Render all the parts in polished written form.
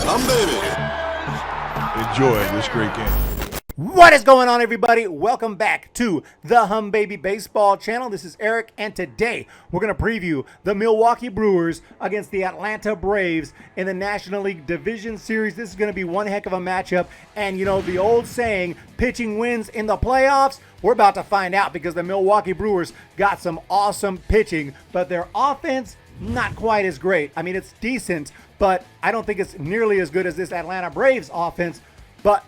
Baby. Enjoy this great game. What is going on, everybody? Welcome back to the Hum Baby Baseball channel. This is Eric, and today we're going to preview the Milwaukee Brewers against the Atlanta Braves in the National League Division Series. This is going to be one heck of a matchup, and you know the old saying, pitching wins in the playoffs? We're about to find out because the Milwaukee Brewers got some awesome pitching, but their offense, not quite as great. I mean, it's decent, but I don't think it's nearly as good as this Atlanta Braves offense, but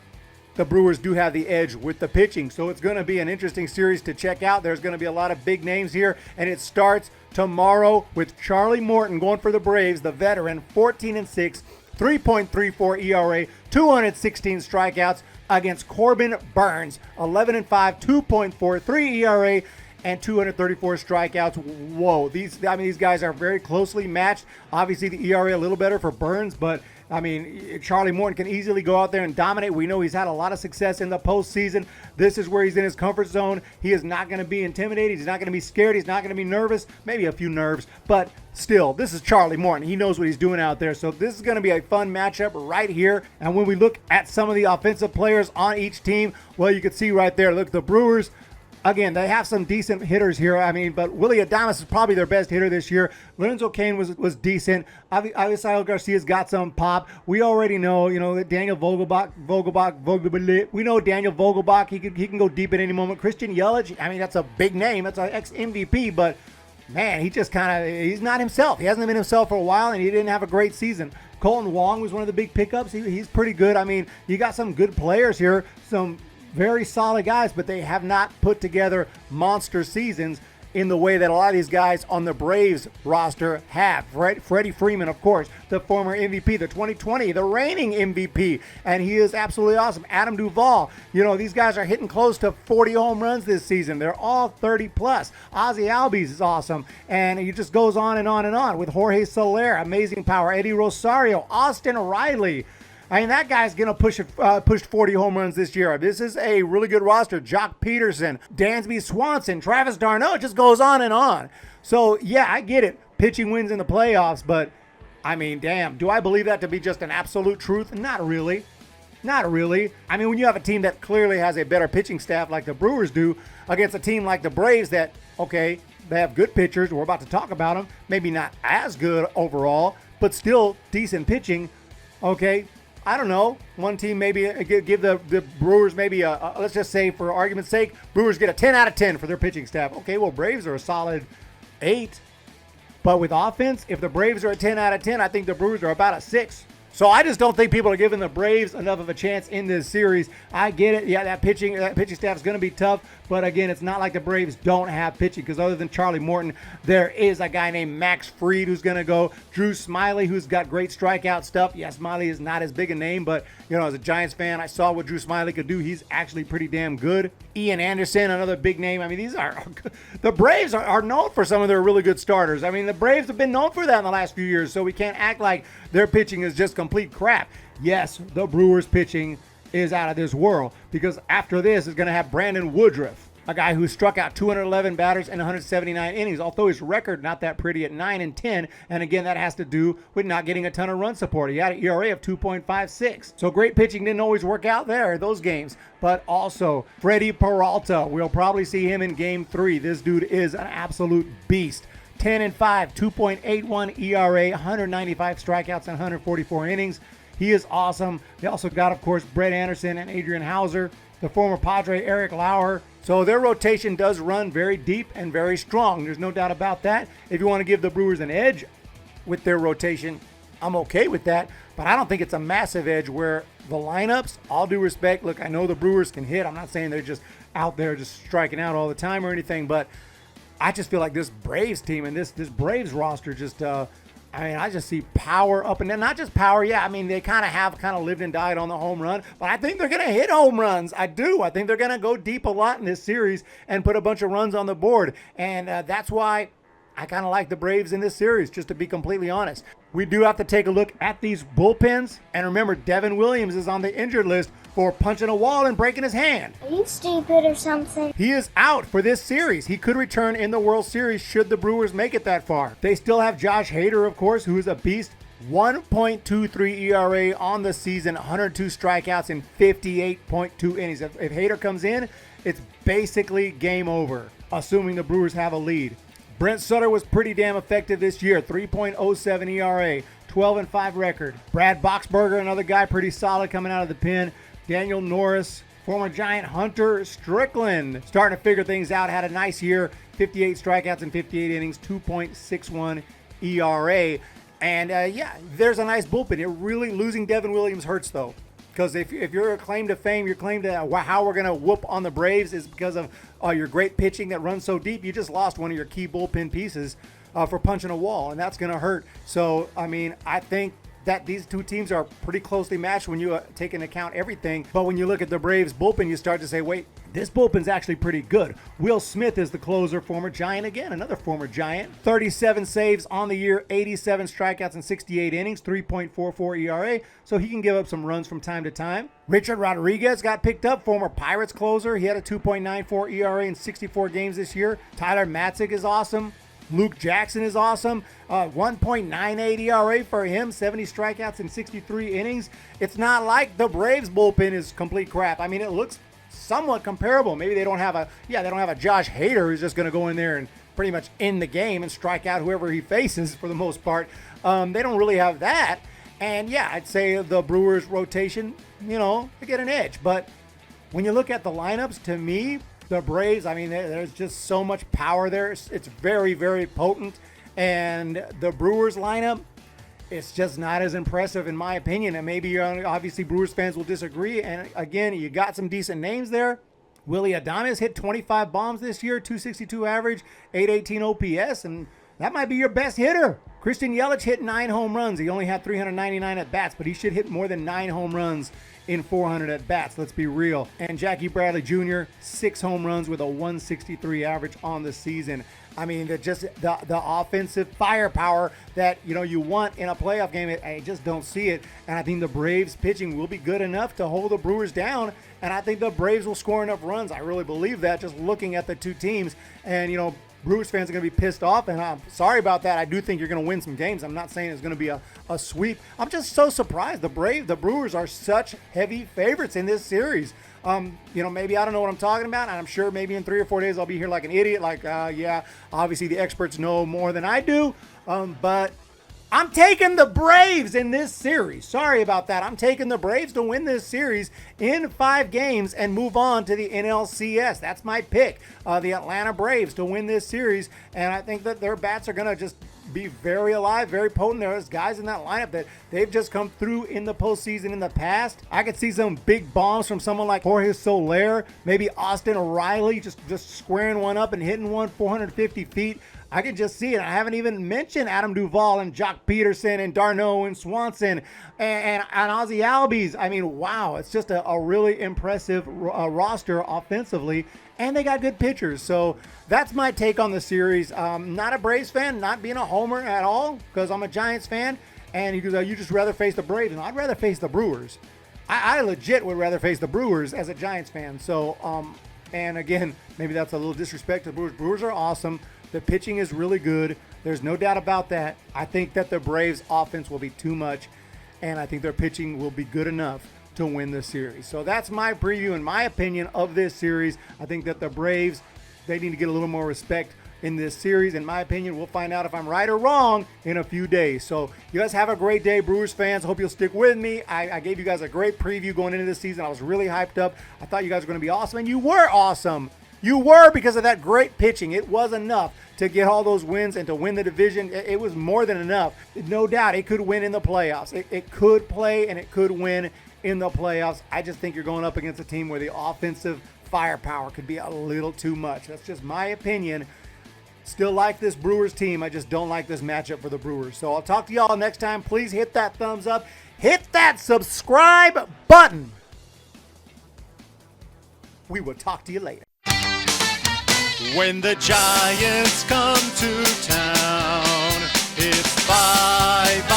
the Brewers do have the edge with the pitching, so it's going to be an interesting series to check out. There's going to be a lot of big names here, and it starts tomorrow with Charlie Morton going for the Braves, the veteran, 14-6, 3.34 ERA, 216 strikeouts against Corbin Burns, 11-5, 2.43 ERA, and 234 strikeouts. Whoa, these guys are very closely matched. Obviously, the ERA a little better for Burns, but I mean, Charlie Morton can easily go out there and dominate. We know he's had a lot of success in the postseason. This is where he's in his comfort zone. He is not going to be intimidated. He's not going to be scared. He's not going to be nervous. Maybe a few nerves, but still, this is Charlie Morton. He knows what he's doing out there. So this is going to be a fun matchup right here. And when we look at some of the offensive players on each team, well, you can see right there, look, the Brewers, again, they have some decent hitters here. I mean, but Willy Adames is probably their best hitter this year. Lorenzo Cain was decent. Avasail Garcia's got some pop. We already know, that Daniel Vogelbach. We know Daniel Vogelbach. He can go deep at any moment. Christian Yelich, I mean, that's a big name. That's an ex-MVP, but man, he's not himself. He hasn't been himself for a while, and he didn't have a great season. Colton Wong was one of the big pickups. He's pretty good. I mean, you got some good players here, some very solid guys, but they have not put together monster seasons in the way that a lot of these guys on the Braves roster have. Freddy Freeman, of course, the former MVP, the 2020, the reigning MVP, and he is absolutely awesome. Adam Duvall, these guys are hitting close to 40 home runs this season. They're all 30 plus. Ozzie Albies is awesome, and he just goes on and on and on with Jorge Soler, amazing power. Eddie Rosario, Austin Riley. I mean, that guy's going to push 40 home runs this year. This is a really good roster. Jock Peterson, Dansby Swanson, Travis d'Arnaud, it just goes on and on. So, yeah, I get it. Pitching wins in the playoffs, but, I mean, damn, do I believe that to be just an absolute truth? Not really. Not really. I mean, when you have a team that clearly has a better pitching staff like the Brewers do against a team like the Braves that, okay, they have good pitchers. We're about to talk about them. Maybe not as good overall, but still decent pitching. Okay, I don't know. One team maybe give the Brewers maybe let's just say for argument's sake, Brewers get a 10 out of 10 for their pitching staff. Okay, well, Braves are a solid 8. But with offense, if the Braves are a 10 out of 10, I think the Brewers are about a 6. So I just don't think people are giving the Braves enough of a chance in this series. I get it. Yeah, that pitching staff is going to be tough. But again, it's not like the Braves don't have pitching, because other than Charlie Morton, there is a guy named Max Fried who's going to go. Drew Smyly, who's got great strikeout stuff. Yeah, Smyly is not as big a name, but as a Giants fan, I saw what Drew Smyly could do. He's actually pretty damn good. Ian Anderson, another big name. I mean, the Braves are known for some of their really good starters. I mean, the Braves have been known for that in the last few years, so we can't act like their pitching is just complete crap. Yes, the Brewers pitching is out of this world, because after this is going to have Brandon Woodruff, a guy who struck out 211 batters in 179 innings, although his record not that pretty at 9-10, and again, that has to do with not getting a ton of run support. He had an ERA of 2.56, so great pitching didn't always work out there, those games. But also, Freddy Peralta, we'll probably see him in Game 3. This dude is an absolute beast. 10-5, 2.81 ERA, 195 strikeouts in 144 innings. He is awesome. They also got, of course, Brett Anderson and Adrian Hauser, the former Padre Eric Lauer. So their rotation does run very deep and very strong. There's no doubt about that. If you want to give the Brewers an edge with their rotation, I'm okay with that. But I don't think it's a massive edge where the lineups, all due respect, look, I know the Brewers can hit. I'm not saying they're just out there just striking out all the time or anything, but I just feel like this Braves team and this Braves roster just, I just see power up and down. Not just power, yeah. I mean, they kind of lived and died on the home run, but I think they're going to hit home runs. I do. I think they're going to go deep a lot in this series and put a bunch of runs on the board. And that's why I kind of like the Braves in this series, just to be completely honest. We do have to take a look at these bullpens. And remember, Devin Williams is on the injured list for punching a wall and breaking his hand. Are you stupid or something? He is out for this series. He could return in the World Series should the Brewers make it that far. They still have Josh Hader, of course, who is a beast. 1.23 ERA on the season, 102 strikeouts in 58.2 innings. If Hader comes in, it's basically game over, assuming the Brewers have a lead. Brent Sutter was pretty damn effective this year, 3.07 ERA, 12-5 record. Brad Boxberger, another guy pretty solid coming out of the pen. Daniel Norris, former Giant Hunter Strickland, starting to figure things out, had a nice year, 58 strikeouts in 58 innings, 2.61 ERA. And there's a nice bullpen. It really, losing Devin Williams hurts though. Because if your claim to fame, your claim to how we're going to whoop on the Braves is because of your great pitching that runs so deep, you just lost one of your key bullpen pieces for punching a wall, and that's going to hurt. So, I mean, I think that these two teams are pretty closely matched when you take into account everything. But when you look at the Braves bullpen, you start to say, wait, this bullpen's actually pretty good. Will Smith is the closer, former Giant again, another former Giant. 37 saves on the year, 87 strikeouts in 68 innings, 3.44 ERA, so he can give up some runs from time to time. Richard Rodriguez got picked up, former Pirates closer. He had a 2.94 ERA in 64 games this year. Tyler Matzik is awesome. Luke Jackson is awesome. 1.98 ERA for him, 70 strikeouts in 63 innings. It's not like the Braves bullpen is complete crap. I mean, it looks somewhat comparable. Maybe they don't have a Josh Hader who's just going to go in there and pretty much end the game and strike out whoever he faces for the most part. They don't really have that. And yeah, I'd say the Brewers rotation, they get an edge. But when you look at the lineups, to me, the Braves, I mean, there's just so much power there. It's very, very potent. And the Brewers lineup, it's just not as impressive in my opinion. And maybe obviously Brewers fans will disagree. And again, you got some decent names there. Willy Adames hit 25 bombs this year, 262 average, 818 OPS, and that might be your best hitter. Christian Yelich hit 9 home runs. He only had 399 at-bats, but he should hit more than 9 home runs in 400 at-bats, let's be real. And Jackie Bradley Jr., 6 home runs with a 163 average on the season. I mean, the offensive firepower that, you want in a playoff game, I just don't see it. And I think the Braves pitching will be good enough to hold the Brewers down. And I think the Braves will score enough runs. I really believe that, just looking at the two teams. And, Brewers fans are going to be pissed off, and I'm sorry about that. I do think you're going to win some games. I'm not saying it's going to be a sweep. I'm just so surprised. The Brewers are such heavy favorites in this series. Maybe I don't know what I'm talking about, and I'm sure maybe in 3 or 4 days I'll be here like an idiot. Obviously the experts know more than I do, but I'm taking the Braves in this series. Sorry about that. I'm taking the Braves to win this series in 5 games and move on to the NLCS. That's my pick. The Atlanta Braves to win this series. And I think that their bats are going to just be very alive, very potent. There's guys in that lineup that they've just come through in the postseason in the past. I could see some big bombs from someone like Jorge Soler, maybe Austin O'Reilly, just squaring one up and hitting one 450 feet. I can just see it. I haven't even mentioned Adam Duvall and Jock Peterson and Darno and Swanson and Ozzie Albies. I mean, wow, it's just a really impressive roster offensively, and they got good pitchers. So that's my take on the series. Not a Braves fan, not being a homer at all, because I'm a Giants fan, and you just rather face the Braves. And I'd rather face the Brewers. I legit would rather face the Brewers as a Giants fan. So, and again, maybe that's a little disrespect to the Brewers. Brewers are awesome. The pitching is really good. There's no doubt about that. I think that the Braves offense will be too much, and I think their pitching will be good enough to win the series. So that's my preview and my opinion of this series. I think that the Braves, they need to get a little more respect in this series. In my opinion, we'll find out if I'm right or wrong in a few days. So you guys have a great day, Brewers fans. I hope you'll stick with me. I gave you guys a great preview going into this season. I was really hyped up. I thought you guys were going to be awesome, and you were awesome. You were, because of that great pitching. It was enough to get all those wins and to win the division. It was more than enough. No doubt it could win in the playoffs. It could play and it could win in the playoffs. I just think you're going up against a team where the offensive firepower could be a little too much. That's just my opinion. Still like this Brewers team. I just don't like this matchup for the Brewers. So I'll talk to y'all next time. Please hit that thumbs up. Hit that subscribe button. We will talk to you later. When the Giants come to town, it's bye-bye.